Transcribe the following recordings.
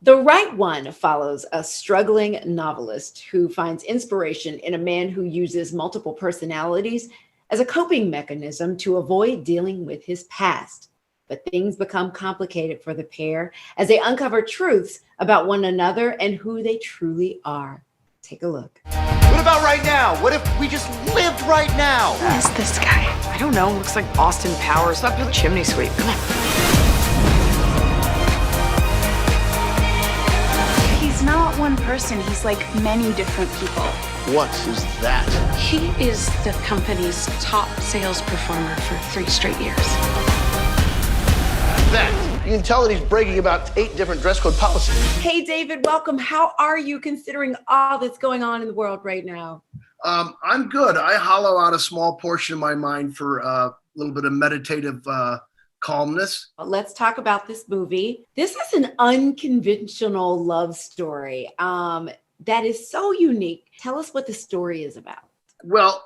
The Right One follows a struggling novelist who finds inspiration in a man who uses multiple personalities as a coping mechanism to avoid dealing with his past. But things become complicated for the pair as they uncover truths about one another and who they truly are. Take a look. What about right now? What if we just lived right now? Who is this guy? I don't know. Looks like Austin Powers up your chimney sweep. Come on. He's not one person. He's like many different people. What is that? He is the company's top sales performer for 3 straight years. That. You can tell that he's breaking about 8 different dress code policies. Hey, David, welcome. How are you considering all that's going on in the world right now? I'm good. I hollow out a small portion of my mind for a little bit of meditative calmness. Let's talk about this movie. This is an unconventional love story that is so unique. Tell us what the story is about. Well,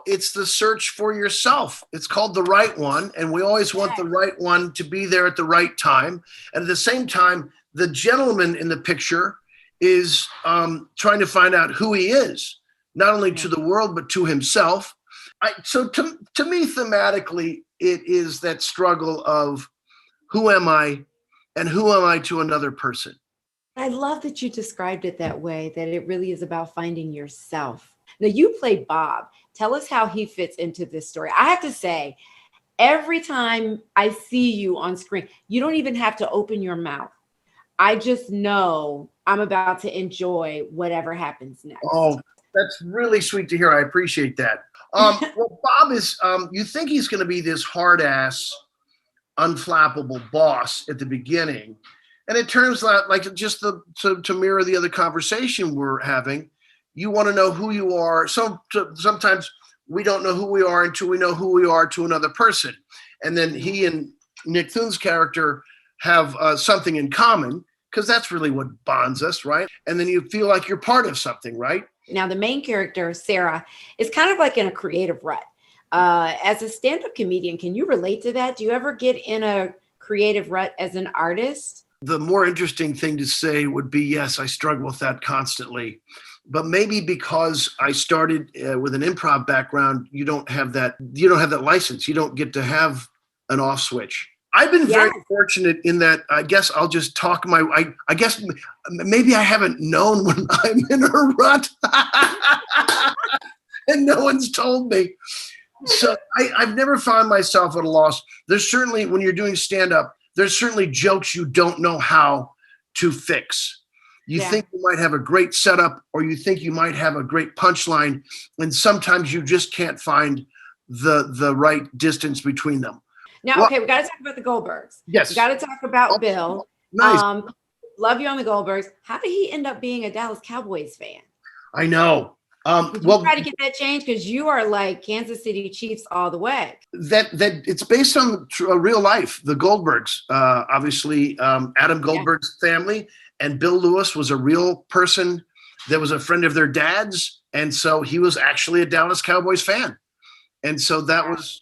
it's the search for yourself. It's called The Right One, and we always want the right one to be there at the right time. And at the same time, the gentleman in the picture is trying to find out who he is, not only to the world, but to himself. So to me, thematically, it is that struggle of who am I and who am I to another person? I love that you described it that way, that it really is about finding yourself. Now, you play Bob. Tell us how he fits into this story. I have to say, every time I see you on screen, you don't even have to open your mouth. I just know I'm about to enjoy whatever happens next. Oh, that's really sweet to hear. I appreciate that. Well, Bob is, you think he's going to be this hard ass, unflappable boss at the beginning. And it turns out, like, just to mirror the other conversation we're having, you want to know who you are. So sometimes we don't know who we are until we know who we are to another person. And then he and Nick Thune's character have something in common, because that's really what bonds us, right? And then you feel like you're part of something, right? Now, the main character, Sarah, is kind of like in a creative rut. As a stand-up comedian, can you relate to that? Do you ever get in a creative rut as an artist? The more interesting thing to say would be, yes, I struggle with that constantly. But maybe because I started with an improv background, you don't have that license. You don't get to have an off switch. I've been very fortunate in that. I guess I'll just talk I guess maybe I haven't known when I'm in a rut and no one's told me. So I've never found myself at a loss. There's certainly, when you're doing stand-up, there's certainly jokes you don't know how to fix. You think you might have a great setup, or you think you might have a great punchline, and sometimes you just can't find the right distance between them. Now, okay, we got to talk about the Goldbergs. Yes. We got to talk about Bill. Nice. Love you on the Goldbergs. How did he end up being a Dallas Cowboys fan? I know. Did you try to get that changed? Because you are like Kansas City Chiefs all the way. That it's based on real life. The Goldbergs, obviously, Adam Goldberg's family, and Bill Lewis was a real person that was a friend of their dad's, and so he was actually a Dallas Cowboys fan. And so that was,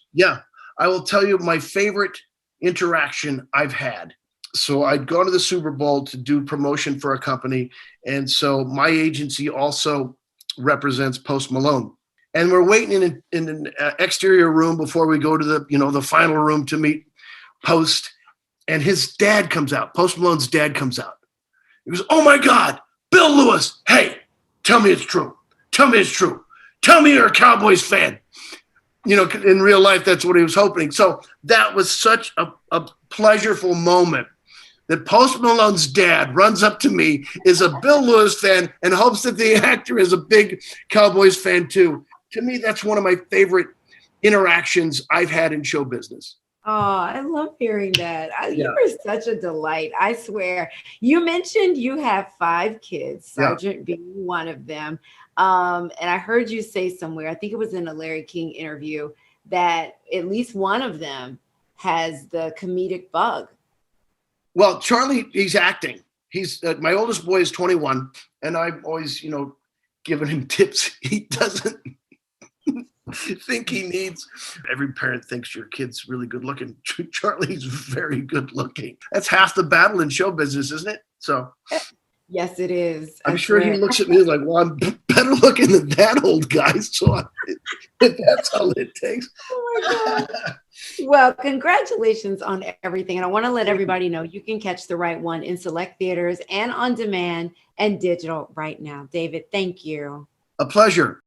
I will tell you my favorite interaction I've had. So I'd gone to the Super Bowl to do promotion for a company, and so my agency also represents Post Malone. And we're waiting in an exterior room before we go to the final room to meet Post. And his dad comes out. Post Malone's dad comes out. He goes, "Oh my God, Bill Lewis. Hey, tell me it's true. Tell me it's true. Tell me you're a Cowboys fan." In real life, that's what he was hoping. So that was such a pleasurable moment that Post Malone's dad runs up to me, is a Bill Lewis fan, and hopes that the actor is a big Cowboys fan too. To me, that's one of my favorite interactions I've had in show business. Oh, I love hearing that. You were such a delight. I swear. You mentioned you have 5 kids, Sergeant being one of them. And I heard you say somewhere, I think it was in a Larry King interview, that at least one of them has the comedic bug. Well, Charlie, he's acting. He's my oldest boy is 21, and I've always, given him tips. He doesn't. think he needs. Every parent thinks your kid's really good looking. Charlie's very good looking. That's half the battle in show business, isn't it? So Yes, it is. I'm I sure he swear. looks at me like, well, I'm better looking than that old guy. So that's all it takes. Oh my God. Well, congratulations on everything. And I want to let everybody know you can catch The Right One in select theaters and on demand and digital right now. David, thank you. A pleasure.